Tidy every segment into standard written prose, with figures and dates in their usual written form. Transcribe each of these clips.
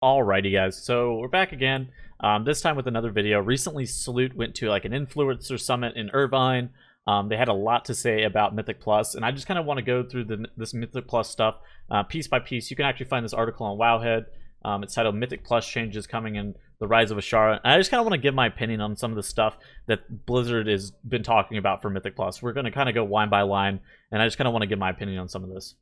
Alrighty guys, so we're back again, this time with another video. Recently Sloot went to like an influencer summit in Irvine. They had a lot to say about Mythic Plus, and I just kind of want to go through this Mythic Plus stuff piece by piece. You can actually find this article on Wowhead. It's titled Mythic Plus Changes Coming in the Rise of Ashara. And I just kind of want to give my opinion on some of the stuff that Blizzard has been talking about for Mythic Plus. We're going to kind of go line by line, and I just kind of want to give my opinion on some of this.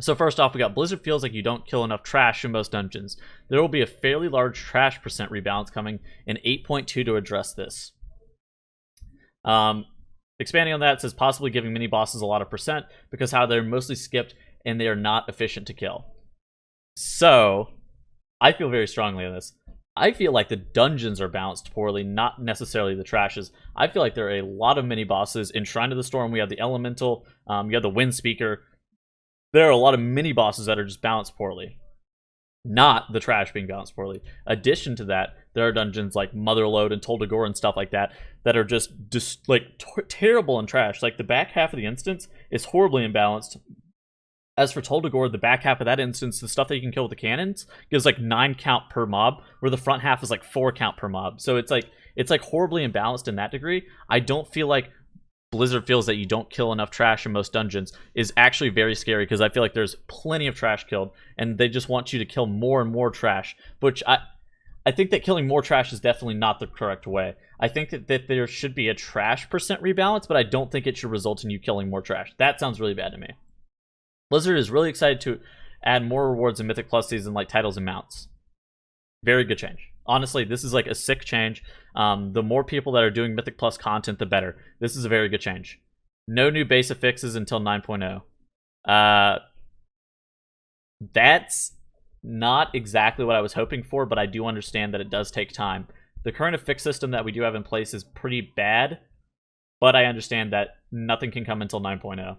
So first off, we got Blizzard feels like you don't kill enough trash in most dungeons. There will be a fairly large trash percent rebalance coming in 8.2 to address this. Expanding on that, it says possibly giving mini bosses a lot of percent because how they're mostly skipped and they are not efficient to kill. So, I feel very strongly on this. I feel like the dungeons are balanced poorly, not necessarily the trashes. I feel like there are a lot of mini bosses. In Shrine of the Storm, we have the Elemental, you have the Wind Speaker. There are a lot of mini bosses that are just balanced poorly, not the trash being balanced poorly. Addition to that, there are dungeons like Motherlode and Toldagor and stuff like that that are just like terrible and trash. Like the back half of the instance is horribly imbalanced. As for Toldagor, the back half of that instance, the stuff that you can kill with the cannons gives like 9 count per mob, where the front half is like 4 count per mob. So it's like horribly imbalanced in that degree. I don't feel like Blizzard feels that you don't kill enough trash in most dungeons is actually very scary, because I feel like there's plenty of trash killed, and they just want you to kill more and more trash, which I think that killing more trash is definitely not the correct way. I think that there should be a trash percent rebalance, but I don't think it should result in you killing more trash. That sounds really bad to me. Blizzard is really excited to add more rewards in Mythic Plus season, like titles and mounts. Very good change. Honestly, this is like a sick change. The more people that are doing Mythic Plus content, the better. This is a very good change. No new base affixes until 9.0. That's not exactly what I was hoping for, but I do understand that it does take time. The current affix system that we do have in place is pretty bad, but I understand that nothing can come until 9.0.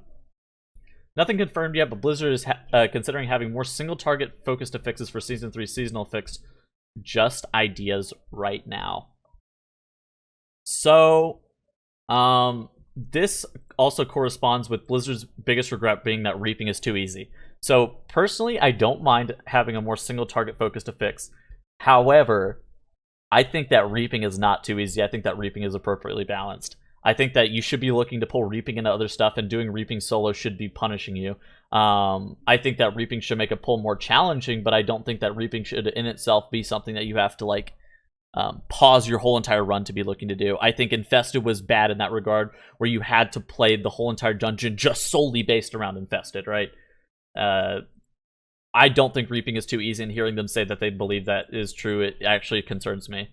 Nothing confirmed yet, but Blizzard is considering having more single target focused affixes for Season 3 seasonal affix. Just ideas right now. So, this also corresponds with Blizzard's biggest regret being that reaping is too easy. So, personally, I don't mind having a more single target focused affix. However, I think that reaping is not too easy. I think that reaping is appropriately balanced. I think that you should be looking to pull reaping into other stuff, and doing reaping solo should be punishing you. I think that reaping should make a pull more challenging, but I don't think that reaping should in itself be something that you have to like pause your whole entire run to be looking to do. I think Infested was bad in that regard, where you had to play the whole entire dungeon just solely based around Infested, right? I don't think reaping is too easy, and hearing them say that they believe that is true, it actually concerns me.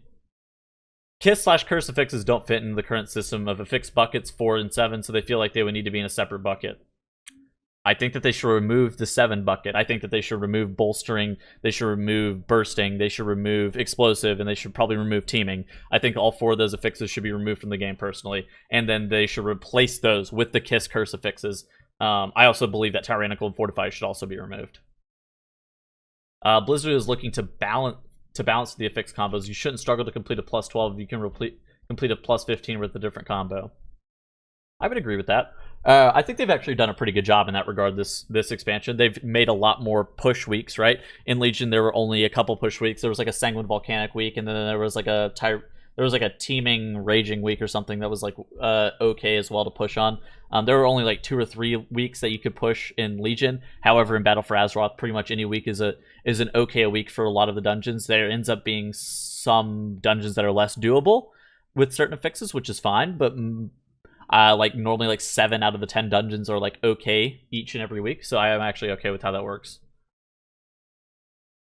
Kiss/curse affixes don't fit in the current system of affix buckets 4 and 7, so they feel like they would need to be in a separate bucket. I think that they should remove the 7 bucket. I think that they should remove bolstering, they should remove bursting, they should remove explosive, and they should probably remove teaming. I think all 4 of those affixes should be removed from the game personally, and then they should replace those with the kiss/curse affixes. I also believe that tyrannical and fortify should also be removed. Blizzard is looking to balance the affix combos. You shouldn't struggle to complete a plus 12 if you can complete a plus 15 with a different combo. I would agree with that. I think they've actually done a pretty good job in that regard this expansion. They've made a lot more push weeks, right? In Legion, there were only a couple push weeks. There was like a Sanguine Volcanic week, and then there was like a teaming Raging week or something that was like okay as well to push on. There were only like 2 or 3 weeks that you could push in Legion. However, in Battle for Azeroth, pretty much any week is an okay a week for a lot of the dungeons. There ends up being some dungeons that are less doable with certain affixes, which is fine, but like normally like 7 out of the 10 dungeons are like okay each and every week, so I am actually okay with how that works.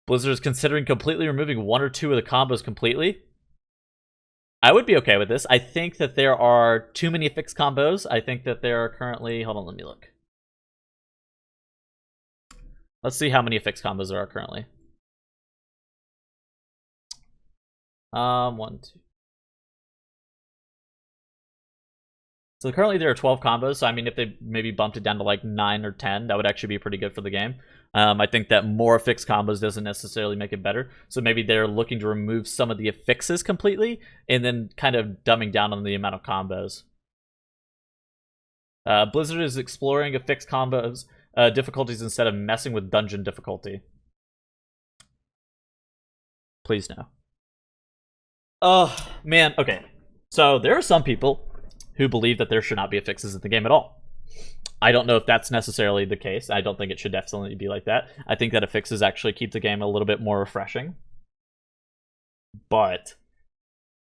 Blizzard is considering completely removing 1 or 2 of the combos completely. I would be okay with this. I think that there are too many affix combos. I think that there are currently... Hold on, let me look. Let's see how many affix combos there are currently. 1, 2. So currently there are 12 combos, so I mean if they maybe bumped it down to like 9 or 10, that would actually be pretty good for the game. I think that more affix combos doesn't necessarily make it better, so maybe they're looking to remove some of the affixes completely, and then kind of dumbing down on the amount of combos. Blizzard is exploring affix combos difficulties instead of messing with dungeon difficulty. Please no. Oh, man. Okay. So there are some people who believe that there should not be fixes in the game at all. I don't know if that's necessarily the case. I don't think it should definitely be like that. I think that fixes actually keep the game a little bit more refreshing. But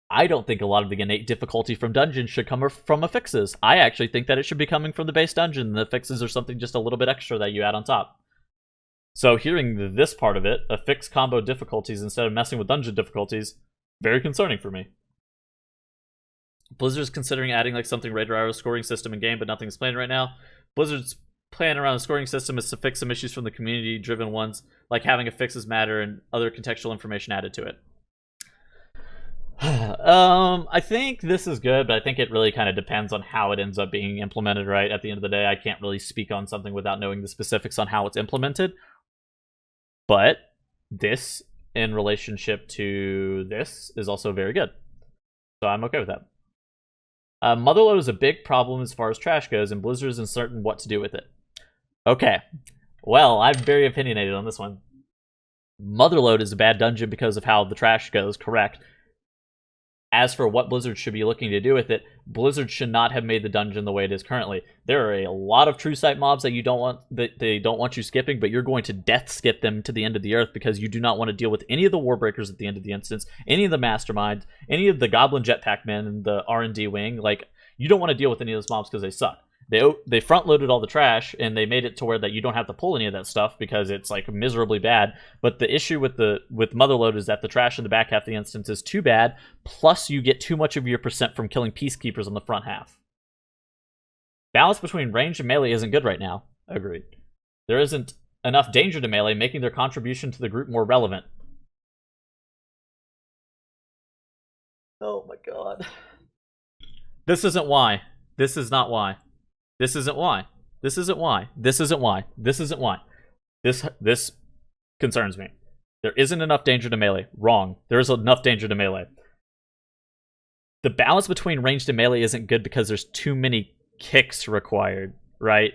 I don't think a lot of the innate difficulty from dungeons should come from affixes. I actually think that it should be coming from the base dungeon. The fixes are something just a little bit extra that you add on top. So hearing this part of it, affix combo difficulties instead of messing with dungeon difficulties, very concerning for me. Blizzard's considering adding like something right around a scoring system in game, but nothing's planned right now. Blizzard's plan around a scoring system is to fix some issues from the community-driven ones, like having affixes matter and other contextual information added to it. I think this is good, but I think it really kind of depends on how it ends up being implemented, right? At the end of the day, I can't really speak on something without knowing the specifics on how it's implemented. But this, in relationship to this, is also very good. So I'm okay with that. Motherload is a big problem as far as trash goes, and Blizzard is uncertain what to do with it. Okay. Well, I'm very opinionated on this one. Motherload is a bad dungeon because of how the trash goes, correct. As for what Blizzard should be looking to do with it, Blizzard should not have made the dungeon the way it is currently. There are a lot of true sight mobs that they don't want you skipping, but you're going to death skip them to the end of the earth because you do not want to deal with any of the Warbreakers at the end of the instance, any of the Masterminds, any of the Goblin Jetpack Men in the R&D wing. Like, you don't want to deal with any of those mobs because they suck. They front-loaded all the trash, and they made it to where that you don't have to pull any of that stuff because it's, like, miserably bad. But the issue with Motherload is that the trash in the back half of the instance is too bad, plus you get too much of your percent from killing Peacekeepers on the front half. Balance between range and melee isn't good right now. Agreed. There isn't enough danger to melee, making their contribution to the group more relevant. Oh my god. This isn't why. This is not why. This isn't why. This isn't why. This isn't why. This isn't why. This concerns me. There isn't enough danger to melee. Wrong. There is enough danger to melee. The balance between ranged and melee isn't good because there's too many kicks required, right?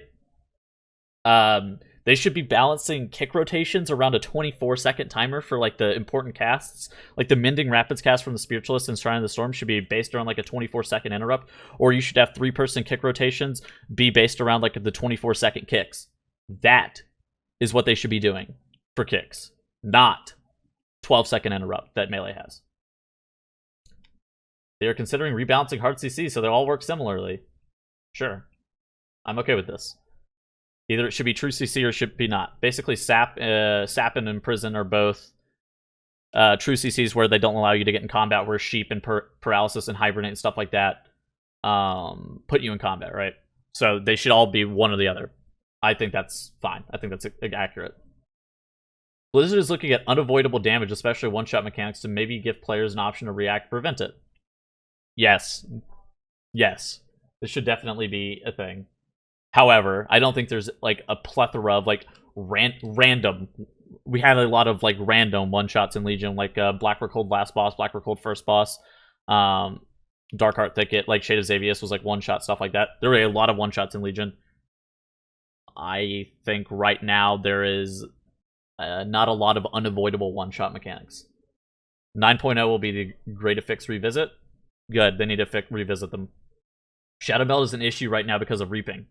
They should be balancing kick rotations around a 24-second timer for like the important casts. Like the Mending Rapids cast from the Spiritualist and Shrine of the Storm should be based around like a 24-second interrupt. Or you should have 3-person kick rotations be based around like the 24-second kicks. That is what they should be doing for kicks. Not 12-second interrupt that Melee has. They are considering rebalancing hard CC so they all work similarly. Sure. I'm okay with this. Either it should be true CC or it should be not. Basically, Sap and Imprison are both true CCs where they don't allow you to get in combat, where Sheep and Paralysis and Hibernate and stuff like that put you in combat, right? So they should all be one or the other. I think that's fine. I think that's accurate. Blizzard is looking at unavoidable damage, especially one-shot mechanics, to maybe give players an option to react to prevent it. Yes. Yes. This should definitely be a thing. However, I don't think there's like a plethora of like random. We had a lot of like random one-shots in Legion, like Blackrock Cold last boss, Blackrock Cold first boss, Darkheart Thicket, like Shade of Xavius was like one-shot, stuff like that. There were a lot of one-shots in Legion. I think right now there is not a lot of unavoidable one-shot mechanics. 9.0 will be the great to fix revisit. Good, they need to revisit them. Shadow Meld is an issue right now because of Reaping.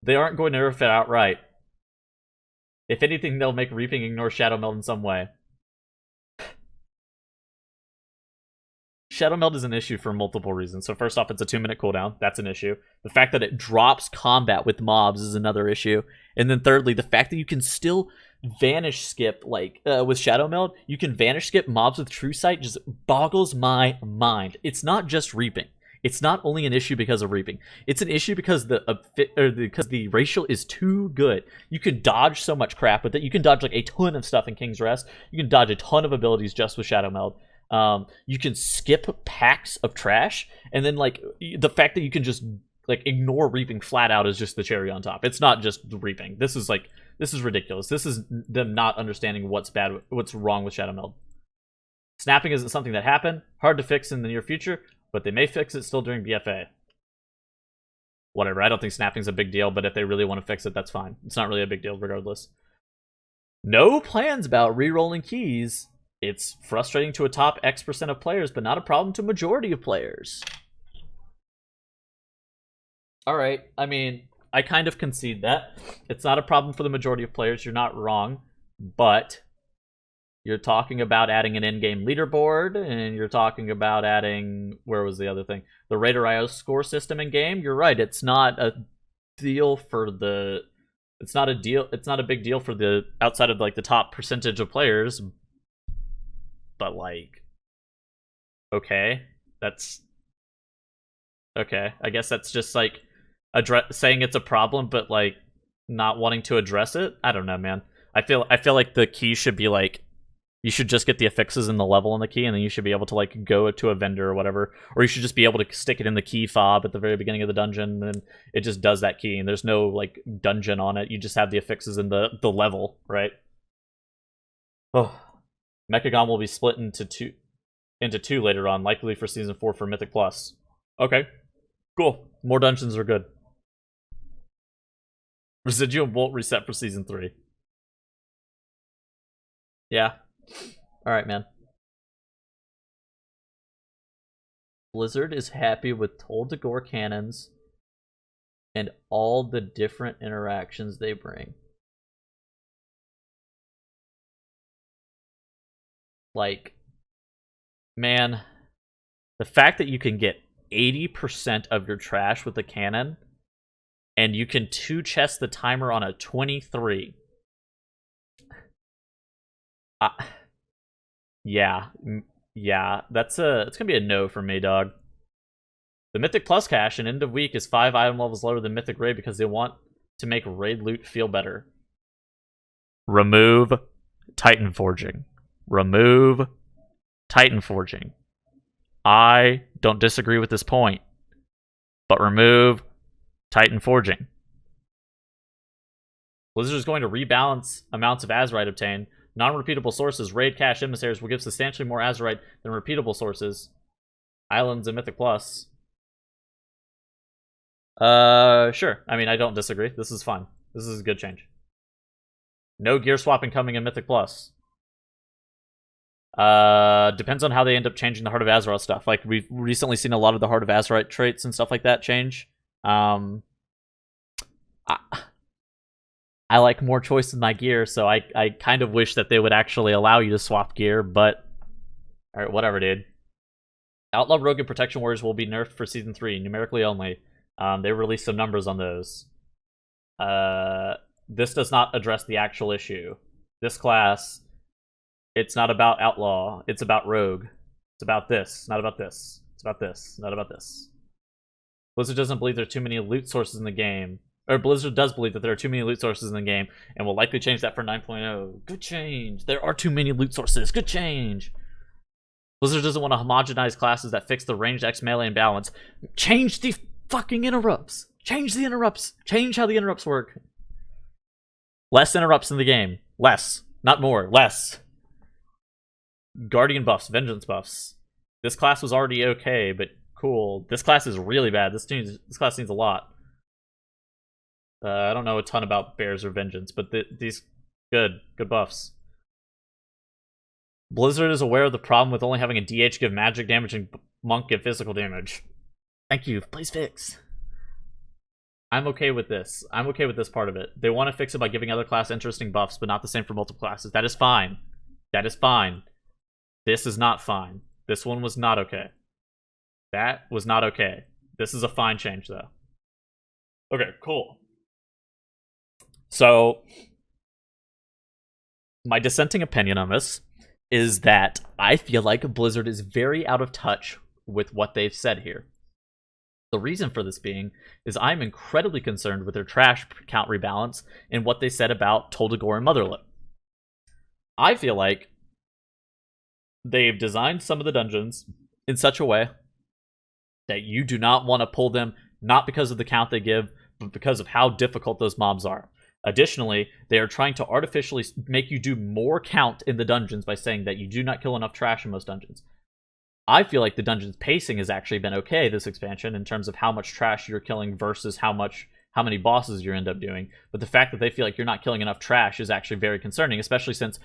They aren't going to nerf it outright. If anything, they'll make Reaping ignore Shadow Meld in some way. Shadow Meld is an issue for multiple reasons. So first off, it's a 2-minute cooldown. That's an issue. The fact that it drops combat with mobs is another issue. And then thirdly, the fact that you can still vanish skip, like with Shadow Meld, you can vanish skip mobs with True Sight just boggles my mind. It's not just Reaping. It's not only an issue because of Reaping. It's an issue because the ratio is too good. You can dodge so much crap with it. You can dodge like a ton of stuff in King's Rest. You can dodge a ton of abilities just with Shadow Meld. You can skip packs of trash, and then like the fact that you can just like ignore Reaping flat out is just the cherry on top. It's not just Reaping. This is ridiculous. This is them not understanding what's wrong with Shadow Meld. Snapping isn't something that happened. Hard to fix in the near future. But they may fix it still during BFA. Whatever, I don't think snapping's a big deal, but if they really want to fix it, that's fine. It's not really a big deal regardless. No plans about re-rolling keys. It's frustrating to a top X% of players, but not a problem to majority of players. Alright, I mean, I kind of concede that. It's not a problem for the majority of players, you're not wrong, but you're talking about adding an in-game leaderboard, and you're talking about adding, where was the other thing? The Raider.io score system in-game. You're right, it's not a deal for the... It's not a big deal for the outside of like the top percentage of players. But like, okay, that's okay. I guess that's just like saying it's a problem, but like not wanting to address it. I don't know, man. I feel like the key should be like, you should just get the affixes in the level in the key, and then you should be able to like go to a vendor or whatever, or you should just be able to stick it in the key fob at the very beginning of the dungeon, and then it just does that key, and there's no like dungeon on it. You just have the affixes in the level, right? Oh, Mechagon will be split into two later on, likely for season 4 for Mythic Plus. Okay, cool. More dungeons are good. Residuum won't reset for season 3. Yeah. Alright, man. Blizzard is happy with Toll to Gore cannons and all the different interactions they bring. Like, man, the fact that you can get 80% of your trash with a cannon, and you can 2-chest the timer on a 23. Yeah, it's gonna be a no for me, dog. The Mythic Plus cache in end of week is 5 item levels lower than Mythic Raid because they want to make raid loot feel better. Remove Titan Forging. Remove Titan Forging. I don't disagree with this point, but remove Titan Forging. Blizzard is going to rebalance amounts of Azerite obtained. Non-repeatable sources, raid cache emissaries will give substantially more Azerite than repeatable sources. Islands and Mythic Plus. Sure. I mean, I don't disagree. This is fun. This is a good change. No gear swapping coming in Mythic Plus. Depends on how they end up changing the Heart of Azeroth stuff. Like, we've recently seen a lot of the Heart of Azeroth traits and stuff like that change. I like more choice in my gear, so I kind of wish that they would actually allow you to swap gear, but... Alright, whatever, dude. Outlaw Rogue and Protection Warriors will be nerfed for Season 3, numerically only. They released some numbers on those. This does not address the actual issue. This class, it's not about Outlaw, it's about Rogue. It's about this, not about this. It's about this, not about this. Blizzard doesn't believe there are too many loot sources in the game. Or Blizzard does believe that there are too many loot sources in the game, and will likely change that for 9.0. Good change. There are too many loot sources. Good change. Blizzard doesn't want to homogenize classes that fix the ranged X melee imbalance. Change the fucking interrupts. Change the interrupts. Change how the interrupts work. Less interrupts in the game. Less. Not more. Less. Guardian buffs. Vengeance buffs. This class was already okay, but cool. This class is really bad. This class needs a lot. I don't know a ton about Bears or Vengeance, but these good buffs. Blizzard is aware of the problem with only having a DH give magic damage and Monk give physical damage. Thank you. Please fix. I'm okay with this. I'm okay with this part of it. They want to fix it by giving other class interesting buffs, but not the same for multiple classes. That is fine. That is fine. This is not fine. This one was not okay. That was not okay. This is a fine change, though. Okay, cool. So, my dissenting opinion on this is that I feel like Blizzard is very out of touch with what they've said here. The reason for this being is I'm incredibly concerned with their trash count rebalance and what they said about Toll to Gore and Motherlip. I feel like they've designed some of the dungeons in such a way that you do not want to pull them, not because of the count they give, but because of how difficult those mobs are. Additionally, they are trying to artificially make you do more count in the dungeons by saying that you do not kill enough trash in most dungeons. I feel like the dungeon's pacing has actually been okay this expansion in terms of how much trash you're killing versus how many bosses you end up doing. But the fact that they feel like you're not killing enough trash is actually very concerning, especially since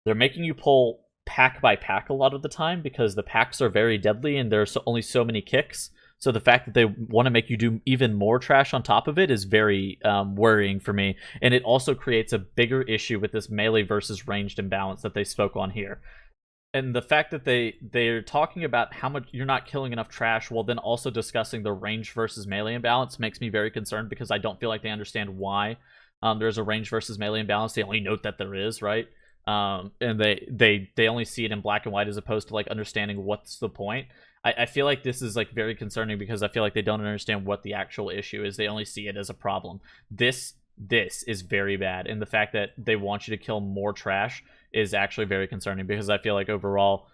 They're making you pull pack by pack a lot of the time because the packs are very deadly and there's only so many kicks. So the fact that they want to make you do even more trash on top of it is very worrying for me. And it also creates a bigger issue with this melee versus ranged imbalance that they spoke on here. And the fact that they're talking about how much you're not killing enough trash while then also discussing the range versus melee imbalance makes me very concerned because I don't feel like they understand why there's a range versus melee imbalance. They only note that there is, right? And they only see it in black and white as opposed to like understanding what's the point. I feel like this is like very concerning because I feel like they don't understand what the actual issue is. They only see it as a problem. This is very bad, and the fact that they want you to kill more trash is actually very concerning because I feel like overall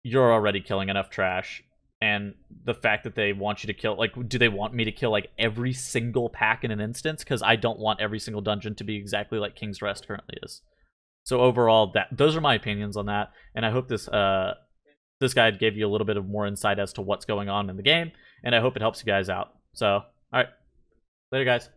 you're already killing enough trash, and the fact that they want you to kill, like, do they want me to kill like every single pack in an instance? Because I don't want every single dungeon to be exactly like King's Rest currently is. So overall, those are my opinions on that, and I hope this guide gave you a little bit of more insight as to what's going on in the game, and I hope it helps you guys out. So, all right, later, guys.